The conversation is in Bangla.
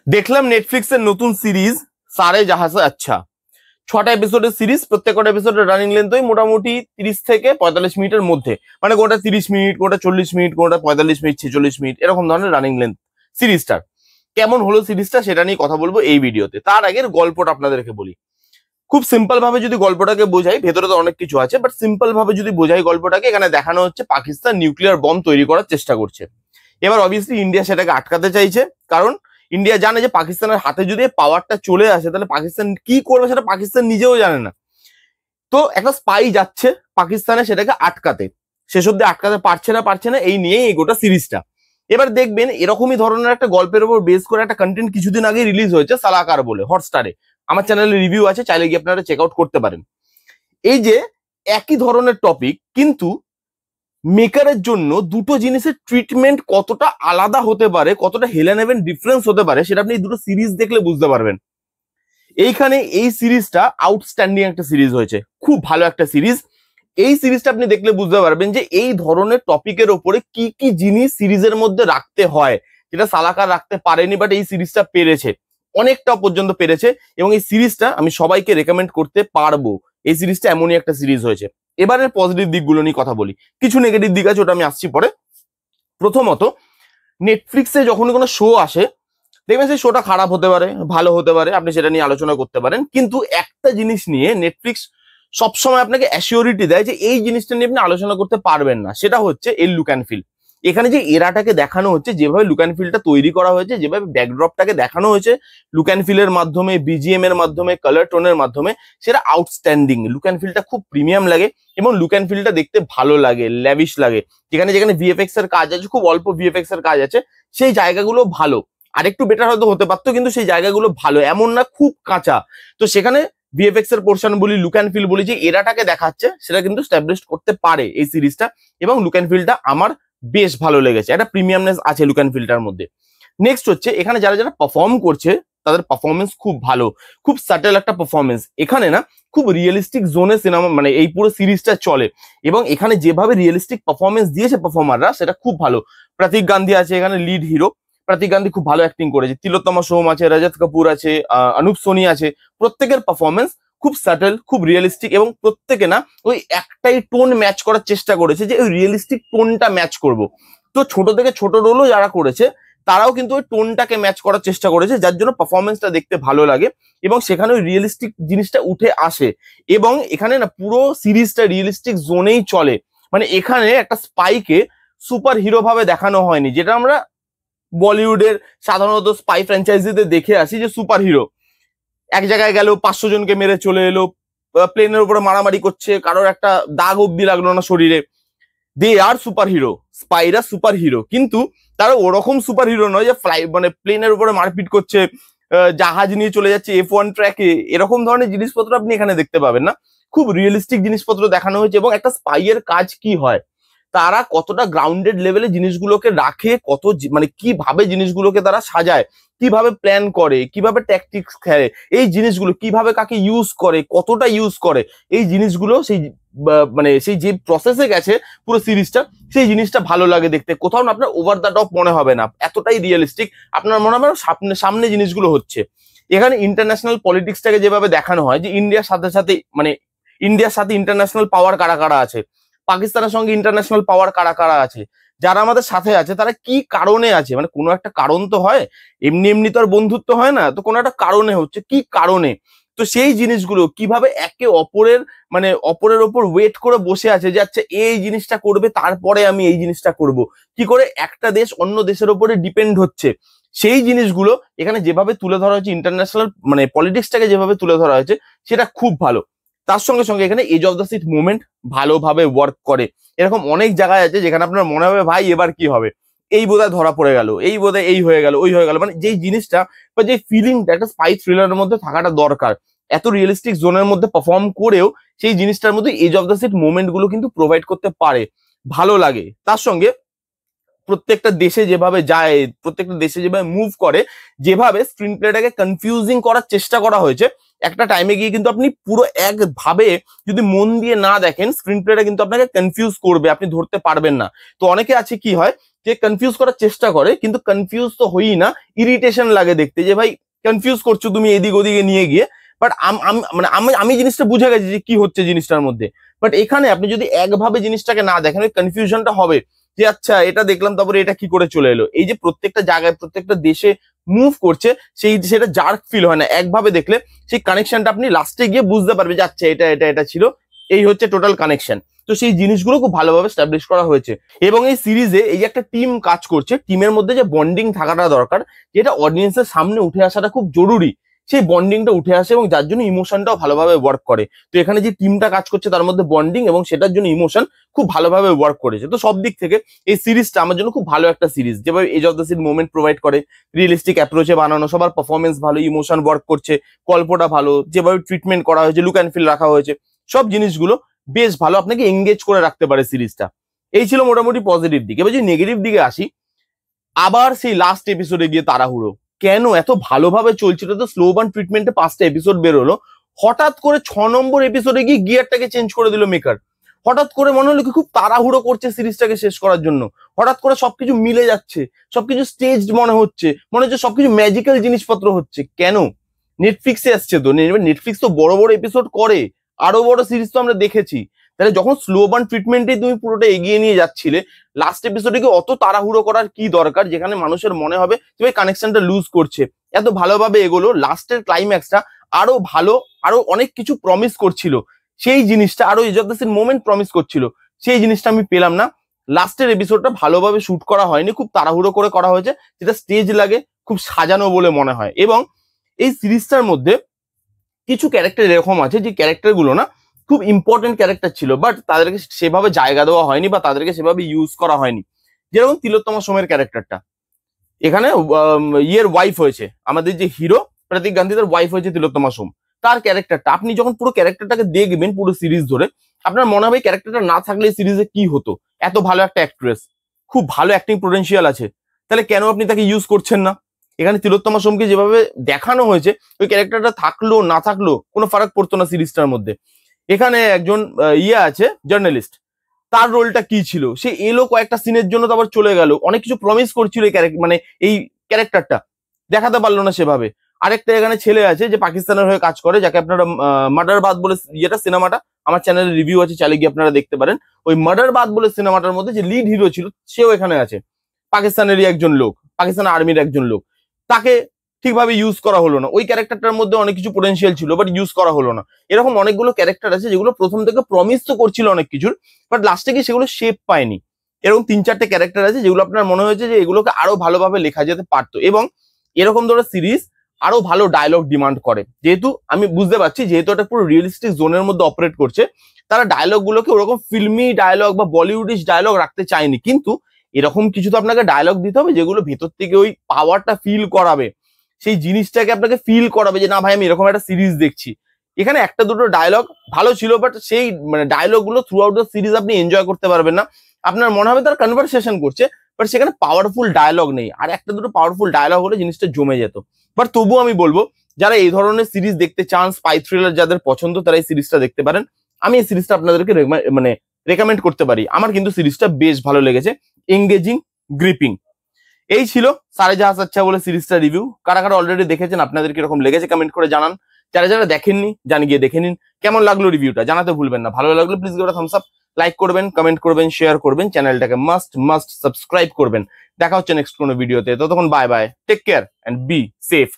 দেখলাম নেটফ্লিক্সের নতুন সিরিজ সারে জাহাসে আচ্ছা। 6টা এপিসোডের সিরিজ, প্রত্যেকটা এপিসোডের রানিং লেন্থ ওই মোটামুটি 30 থেকে 45 মিনিটের মধ্যে, মানে কোনটা 30 মিনিট, কোনটা 40 মিনিট, কোনটা 45 মিনিট, 46 মিনিট, এরকম ধরনের রানিং লেন্থ সিরিজটার। কেমন হলো সিরিজটা সেটা নিয়ে কথা বলবো এই ভিডিওতে। তার আগের গল্পটা আপনাদেরকে বলি। খুব সিম্পল ভাবে যদি গল্পটাকে বোঝাই, ভেতরে তো অনেক কিছু আছে, বাট সিম্পল ভাবে যদি বোঝাই গল্পটাকে, এখানে দেখানো হচ্ছে পাকিস্তান নিউক্লিয়ার বম তৈরি করার চেষ্টা করছে। এবার অবভিয়াসলি ইন্ডিয়া সেটাকে আটকাতে চাইছে, কারণ ইন্ডিয়া জানে যে পাকিস্তানের হাতে যদি পাওয়ারটা চলে আসে তাহলে পাকিস্তান কি করবে সেটা পাকিস্তান নিজেও জানে না। তো একটা স্পাই যাচ্ছে পাকিস্তানে সেটাকে আটকাতে, শেষ অব্দি আটকাতে পারছে না, এই নিয়েই এই গোটা সিরিজটা। এবার দেখবেন এরকমই ধরনের একটা গল্পের উপর বেস করে একটা কন্টেন্ট কিছুদিন আগে রিলিজ হয়েছে, সালাকার বলে, হটস্টারে। আমার চ্যানেলে রিভিউ আছে, চাইলে গিয়ে আপনারা চেক আউট করতে পারেন। এই যে একই ধরনের টপিক, কিন্তু মেকারের জন্য দুটো জিনিসের ট্রিটমেন্ট কতটা আলাদা হতে পারে, কতটা হেলেন হেভেন ডিফারেন্স হতে পারে, সেটা আপনি দুটো সিরিজ দেখলে বুঝতে পারবেন। এইখানে এই সিরিজটা আউটস্ট্যান্ডিং একটা সিরিজ হয়েছে, খুব ভালো একটা সিরিজ। এই সিরিজটা আপনি দেখলে বুঝতে পারবেন যে এই ধরনের টপিকের ওপরে কি কি জিনিস সিরিজের মধ্যে রাখতে হয়, যেটা সালাকার রাখতে পারেনি, বাট এই সিরিজটা পেরেছে, অনেকটা পর্যন্ত পেরেছে। এবং এই সিরিজটা আমি সবাইকে রেকমেন্ড করতে পারবো। এই সিরিজটা এমনই একটা সিরিজ হয়েছে। এবারের পজিটিভ দিকগুলো নিয়ে কথা বলি। কিছু নেগেটিভ দিক আছে, ওটা আমি আসছি পরে। প্রথমত, নেটফ্লিক্সে যখন কোনো শো আসে, দেখবেন সেই শোটা খারাপ হতে পারে, ভালো হতে পারে, আপনি সেটা নিয়ে আলোচনা করতে পারেন, কিন্তু একটা জিনিস নিয়ে নেটফ্লিক্স সবসময় আপনাকে অ্যাসিওরিটি দেয় যে এই জিনিসটা নিয়ে আপনি আলোচনা করতে পারবেন না, সেটা হচ্ছে এর লুক অ্যান্ড ফিল। এখানে যে এরাটাকে দেখানো হচ্ছে, যেভাবে লুক অ্যান্ড ফিলটা তৈরি করা হয়েছে, যেভাবে ব্যাকড্রপটাকে দেখানো হয়েছে লুক অ্যান্ড ফিলের মাধ্যমে, বিজিএম এর মাধ্যমে, কালার টোনের মাধ্যমে, সেটা আউটস্ট্যান্ডিং। লুক অ্যান্ড ফিলটা খুব প্রিমিয়াম লাগে এবং লুক অ্যান্ড ফিলটা দেখতে ভালো লাগে, ল্যাভিশ লাগে। যেখানে যেখানে ভিএফএক্স এর কাজ আছে, খুব অল্প ভিএফএক্স এর কাজ আছে, সেই জায়গাগুলো ভালো। আরেকটু বেটার হয়তো হতে পারতো, কিন্তু সেই জায়গাগুলো ভালো, এমন না খুব কাঁচা। তো সেখানে ভিএফএক্স এর পোর্শন বলি, লুক অ্যান্ড ফিল বলি, যে এরাটাকে দেখাচ্ছে সেটা কিন্তু স্ট্যাবলিশ করতে পারে এই সিরিজটা। এবং লুক অ্যান্ড ফিলটা আমার বেশ ভালো লেগেছে, একটা প্রিমিয়ামনেস আছে লুক অ্যান্ড ফিলটার মধ্যে। নেক্সট হচ্ছে, এখানে যারা যারা পারফর্ম করছে তাদের পারফরমেন্স খুব ভালো, খুব সাটেল একটা পারফরমেন্স। এখানে না খুব রিয়েলিস্টিক জোনে সিনেমা, মানে এই পুরো সিরিজটা চলে। এবং এখানে যেভাবে রিয়েলিস্টিক পারফরমেন্স দিয়েছে পারফর্মাররা, সেটা খুব ভালো। প্রতীক গান্ধী আছে এখানে লিড হিরো, প্রতীক গান্ধী খুব ভালো অ্যাক্টিং করেছে। তিলোত্তমা সোম আছে, রজত কাপুর আছে, অনুপ সোনি আছে। প্রত্যেকের পারফরমেন্স খুব সাটেল, খুব রিয়েলিস্টিক, এবং প্রত্যেকে না ওই একটাই টোন ম্যাচ করার চেষ্টা করেছে, যে ওই রিয়েলিস্টিক টোনটা ম্যাচ করব। তো ছোট থেকে ছোট রোলও যারা করেছে তারাও কিন্তু ওই টোনটাকে ম্যাচ করার চেষ্টা করেছে, যার জন্য পারফরমেন্সটা দেখতে ভালো লাগে এবং সেখানে ওই রিয়েলিস্টিক জিনিসটা উঠে আসে। এবং এখানে না পুরো সিরিজটা রিয়েলিস্টিক জোনেই চলে। মানে এখানে একটা স্পাইকে সুপার হিরো ভাবে দেখানো হয়নি, যেটা আমরা বলিউডের সাধারণত স্পাই ফ্র্যাঞ্চাইজিতে দেখে আসি, যে সুপার হিরো এক জায়গায় গেল, 500 জনকে মেরে চলে এলো, প্লেনের উপরে মারামারি করছে, কারোর একটা দাগ অব্দি লাগলো না শরীরে। দে আর সুপার হিরো, স্পাইরা সুপার হিরো, কিন্তু তারা ওরকম সুপার হিরো নয় যে মানে প্লেনের উপরে মারপিট করছে, জাহাজ নিয়ে চলে যাচ্ছে F1 ট্র্যাকে, এরকম ধরনের জিনিসপত্র আপনি এখানে দেখতে পাবেন না। খুব রিয়েলিস্টিক জিনিসপত্র দেখানো হয়েছে। এবং একটা স্পাইয়ের কাজ কি হয়, তারা কতটা গ্রাউন্ডেড লেভেলে জিনিসগুলোকে রাখে, মানে কিভাবে জিনিসগুলোকে তারা সাজায়, কিভাবে প্ল্যান করে, কিভাবে ট্যাকটিক্স খেলে, এই জিনিসগুলো কিভাবে কাকে ইউজ করে, কতটা ইউজ করে, এই জিনিসগুলো সেই মানে সেই যে প্রসেসে গেছে পুরো সিরিজটা, সেই জিনিসটা ভালো লাগে দেখতে। কোথাও না আপনার ওভার দ্য টপ মনে হবে না, এতটাই রিয়েলিস্টিক। আপনার মনে হবে সামনে সামনে জিনিসগুলো হচ্ছে। এখানে ইন্টারন্যাশনাল পলিটিক্সটাকে যেভাবে দেখানো হয়, যে ইন্ডিয়ার সাথে সাথে, মানে ইন্ডিয়ার সাথে ইন্টারন্যাশনাল পাওয়ার কারা কারা আছে, পাকিস্তানের সঙ্গে ইন্টারন্যাশনাল পাওয়ার কারা কারা আছে, যারা আমাদের সাথে আছে তারা কি কারণে আছে, মানে কোনো একটা কারণ তো হয়, এমনি এমনি তো আর বন্ধুত্ব হয় না, তো কোনো একটা কারণে হচ্ছে, কি কারণে। তো সেই জিনিসগুলো কিভাবে একে অপরের, মানে অপরের ওপর ওয়েট করে বসে আছে, যে আচ্ছা এই জিনিসটা করবে তারপরে আমি এই জিনিসটা করব, কি করে একটা দেশ অন্য দেশের ওপরে ডিপেন্ড হচ্ছে, সেই জিনিসগুলো এখানে যেভাবে তুলে ধরা হয়েছে, ইন্টারন্যাশনাল মানে পলিটিক্সটাকে যেভাবে তুলে ধরা হয়েছে, সেটা খুব ভালো। তার সঙ্গে সঙ্গে এখানে edge of the seat movement ভালোভাবে ওয়ার্ক করে। এরকম অনেক জায়গায় আছে যেখানে আপনার মনে হবে ভাই এবার কি হবে, এই বোধহয় ধরা পড়ে গেল, এই বোধহয় এই হয়ে গেল, ওই হয়ে গেল, মানে যেই জিনিসটা বা যে ফিলিংটা একটা স্পাই থ্রিলারের মধ্যে থাকাটা দরকার, এত রিয়েলিস্টিক জোনের মধ্যে পারফর্ম করেও সেই জিনিসটার মধ্যে edge of the seat movement গুলো কিন্তু প্রোভাইড করতে পারে, ভালো লাগে। তার সঙ্গে প্রত্যেকটা দেশে যেভাবে যায়, প্রত্যেকটা দেশে যেভাবে মুভ করে, যেভাবে স্ক্রিন প্লেটাকে কনফিউজিং করার চেষ্টা করা হয়েছে, একটা টাইমে গিয়ে কিন্তু আপনি পুরো একভাবে যদি মন দিয়ে না দেখেন, স্ক্রিন প্লেটা কিন্তু আপনাকে কনফিউজ করবে, আপনি ধরতে পারবেন না। তো অনেকে আছে কি হয়, যে কনফিউজ করার চেষ্টা করে, কিন্তু কনফিউজ তো হই না, ইরিটেশন লাগে দেখতে যে ভাই কনফিউজ করছো তুমি এদিক ওদিকে নিয়ে গিয়ে। বাট মানে আমি জিনিসটা বুঝে গেছি যে কি হচ্ছে জিনিসটার মধ্যে। বাট এখানে আপনি যদি একভাবে জিনিসটাকে না দেখেন, ওই কনফিউশনটা হবে যে আচ্ছা এটা দেখলাম তারপরে এটা কি করে চলে এলো। এই যে প্রত্যেকটা জায়গায় প্রত্যেকটা দেশে মুভ করছে, সেটা জার্ক ফিল হয় না। একভাবে দেখলে সেই কানেকশনটা আপনি লাস্টে গিয়ে বুঝতে পারবে যে আচ্ছা এটা এটা এটা ছিল, এই হচ্ছে টোটাল কানেকশন। তো সেই জিনিসগুলো খুব ভালোভাবে স্টাবলিশ করা হয়েছে। এবং এই সিরিজে এই যে একটা টিম কাজ করছে, টিমের মধ্যে যে বন্ডিং থাকাটা দরকার, যেটা অডিয়েন্সের সামনে উঠে আসাটা খুব জরুরি, সেই বন্ডিংটা উঠে আসে এবং যার জন্য ইমোশনটাও ভালোভাবে ওয়ার্ক করে। তো এখানে যে টিমটা কাজ করছে তার মধ্যে বন্ডিং এবং সেটার জন্য ইমোশন খুব ভালোভাবে ওয়ার্ক করেছে। তো সব দিক থেকে এই সিরিজটা আমার জন্য খুব ভালো একটা সিরিজ, যেভাবে edge of the seat movement provide করে, রিয়েলিস্টিক অ্যাপ্রোচে বানানো, সবার পারফরমেন্স ভালো, ইমোশন ওয়ার্ক করছে, গল্পটা ভালো, যেভাবে ট্রিটমেন্ট করা হয়েছে, লুক অ্যান্ড ফিল রাখা হয়েছে, সব জিনিসগুলো বেশ ভালো, আপনাকে এঙ্গেজ করে রাখতে পারে সিরিজটা। এই ছিল মোটামুটি পজিটিভ দিক। এবার যদি নেগেটিভ দিকে আসি, আবার সেই লাস্ট এপিসোডে গিয়ে তাড়াহুড়ো কেন? এত ভালোভাবে চলছিল তো, স্লো বার্ন ট্রিটমেন্টে 5টা এপিসোড বেরোলো, হঠাৎ করে 6 নম্বর এপিসোডে গিয়ে গিয়ারটাকে চেঞ্জ করে দিল মেকার। হঠাৎ করে মনে হলো কি খুব তাড়াহুড়ো করছে সিরিজটাকে শেষ করার জন্য, হঠাৎ করে সবকিছু মিলে যাচ্ছে, সবকিছু স্টেজড মনে হচ্ছে সবকিছু ম্যাজিক্যাল জিনিসপত্র হচ্ছে। কেন? নেটফ্লিক্সে আসছে তো, নেটফ্লিক্স তো বড় বড় এপিসোড করে, আরো বড় সিরিজ তো আমরা দেখেছি। তাহলে যখন স্লো বার্ন ট্রিটমেন্টে তুমি পুরোটা এগিয়ে নিয়ে যাচ্ছিলে, লাস্ট এপিসোডে কি অত তাড়াহুড়ো করার কি দরকার, যেখানে মানুষের মনে হবে যে কানেকশনটা লুজ করছে? এত ভালোভাবে এগোলো, লাস্টের ক্লাইম্যাক্সটা আরো ভালো, আরো অনেক কিছু প্রমিস করছিল, সেই জিনিসটা আরো edge of the seat movement promise করছিল, সেই জিনিসটা আমি পেলাম না। লাস্টের এপিসোডটা ভালোভাবে শুট করা হয়নি, খুব তাড়াহুড়ো করে করা হয়েছে, যেটা স্টেজ লাগে, খুব সাজানো বলে মনে হয়। এবং এই সিরিজটার মধ্যে কিছু ক্যারেক্টার এরকম আছে যে ক্যারেক্টারগুলো না খুব ইম্পর্টেন্ট ক্যারেক্টার ছিল, বাট তাদেরকে সেভাবে জায়গা দেওয়া হয়নি বা তাদেরকে সেভাবে ইউজ করা হয়নি। যেরকম তিলোত্তমা সোমের ক্যারেক্টারটা, এখানে ইয়ের ওয়াইফ হয়েছে, আমাদের যে হিরো প্রতীক গান্ধী, তার ওয়াইফ হয়েছে তিলোত্তমা সোম। তার ক্যারেক্টারটা আপনি যখন পুরো ক্যারেক্টারটাকে দেখবেন পুরো সিরিজ ধরে, আপনার মনে হবে ক্যারেক্টারটা না থাকলে সিরিজে কি হতো। এত ভালো একটা অ্যাক্ট্রেস, খুব ভালো অ্যাক্টিং পোটেনশিয়াল আছে, তাহলে কেন আপনি তাকে ইউজ করছেন না? এখানে তিলোত্তমা সোমকে যেভাবে দেখানো হয়েছে, ওই ক্যারেক্টারটা থাকলো না থাকলো কোনো ফারাক পড়তো না সিরিজটার মধ্যে। এখানে একজন ইয়ে আছে জার্নালিস্ট, তার রোলটা কি ছিল? সে এলো কয়েকটা সিনের জন্য, তারপর চলে গেল, অনেক কিছু প্রমিস করছিল মানে এই ক্যারেক্টারটা দেখাতে পারলো না সেভাবে। আরেকটা এখানে ছেলে আছে যে পাকিস্তানের হয়ে কাজ করে, যাকে আপনারা মার্ডার বাদ বলে ইয়েটা সিনেমাটা, আমার চ্যানেলে রিভিউ আছে, চালিয়ে গিয়ে আপনারা দেখতে পারেন। ওই মার্ডার বাদ বলে সিনেমাটার মধ্যে যে লিড হিরো ছিল, সেও এখানে আছে, পাকিস্তানেরই একজন লোক, পাকিস্তান আর্মির একজন লোক। তাকে ঠিকভাবে ইউজ করা হলো না। ওই ক্যারেক্টারটার মধ্যে অনেক কিছু পোটেনশিয়াল ছিল, বাট ইউজ করা হলো না। এরকম অনেকগুলো ক্যারেক্টার আছে যেগুলো প্রথম থেকে প্রমিস তো করছিল অনেক কিছুর, বাট লাস্টে গিয়ে সেগুলো শেপ পায়নি। এরকম 3-4টে ক্যারেক্টার আছে যেগুলো আপনার মনে হয়েছে যে এগুলোকে আরো ভালোভাবে লেখা যেতে পারতো। এবং এরকম ধরনের সিরিজ আরো ভালো ডায়লগ ডিমান্ড করে, যেহেতু আমি বুঝতে পারছি যেহেতু এটা পুরো রিয়েলিস্টিক জোনের মধ্যে অপারেট করছে, তারা ডায়লগ গুলোকে ওরকম ফিল্মি ডায়লগ বা বলিউডিশ ডায়লগ রাখতে চায়নি। কিন্তু এরকম কিছু তো আপনাকে ডায়লগ দিতে হবে যেগুলো ভেতর থেকে ওই পাওয়ারটা ফিল করাবে, সেই জিনিসটাকে আপনাকে ফিল করাবে যে না ভাই আমি এরকম একটা সিরিজ দেখছি। এখানে একটা দুটো ডায়লগ ভালো ছিল, বাট সেই মানে ডায়লগ গুলো থ্রু আউট দ্য সিরিজ আপনি এনজয় করতে পারবেন না। আপনার মনে হবে তার কনভারসেশন করছে, বাট সেখানে পাওয়ারফুল ডায়লগ নেই। আর একটা দুটো পাওয়ারফুল ডায়লগ হলে জিনিসটা জমে যেত। বাট তবুও আমি বলবো যারা এই ধরনের সিরিজ দেখতে চান, স্পাই থ্রিলার যাদের পছন্দ, তারা এই সিরিজটা দেখতে পারেন। আমি এই সিরিজটা আপনাদেরকে মানে রেকমেন্ড করতে পারি। আমার কিন্তু সিরিজটা বেশ ভালো লেগেছে, এঙ্গেজিং, গ্রিপিং। এই ছিল সারে জাহাজ আচ্ছা বলে সিরিজটা রিভিউ। কারা কারা অলরেডি দেখেছেন, আপনাদের কিরকম লেগেছে কমেন্ট করে জানান। যারা যারা দেখেননি জানি গিয়ে দেখে নিন। কেমন লাগলো রিভিউটা জানাতে ভুলবেন না। ভালো লাগলে please give a Thums up, like করবেন, কমেন্ট করবেন, শেয়ার করবেন, চ্যানেলটাকে মাস্ট সাবস্ক্রাইব করবেন। দেখা হচ্ছে নেক্সট কোনো ভিডিওতে। ততক্ষণ bye bye, take care and be safe.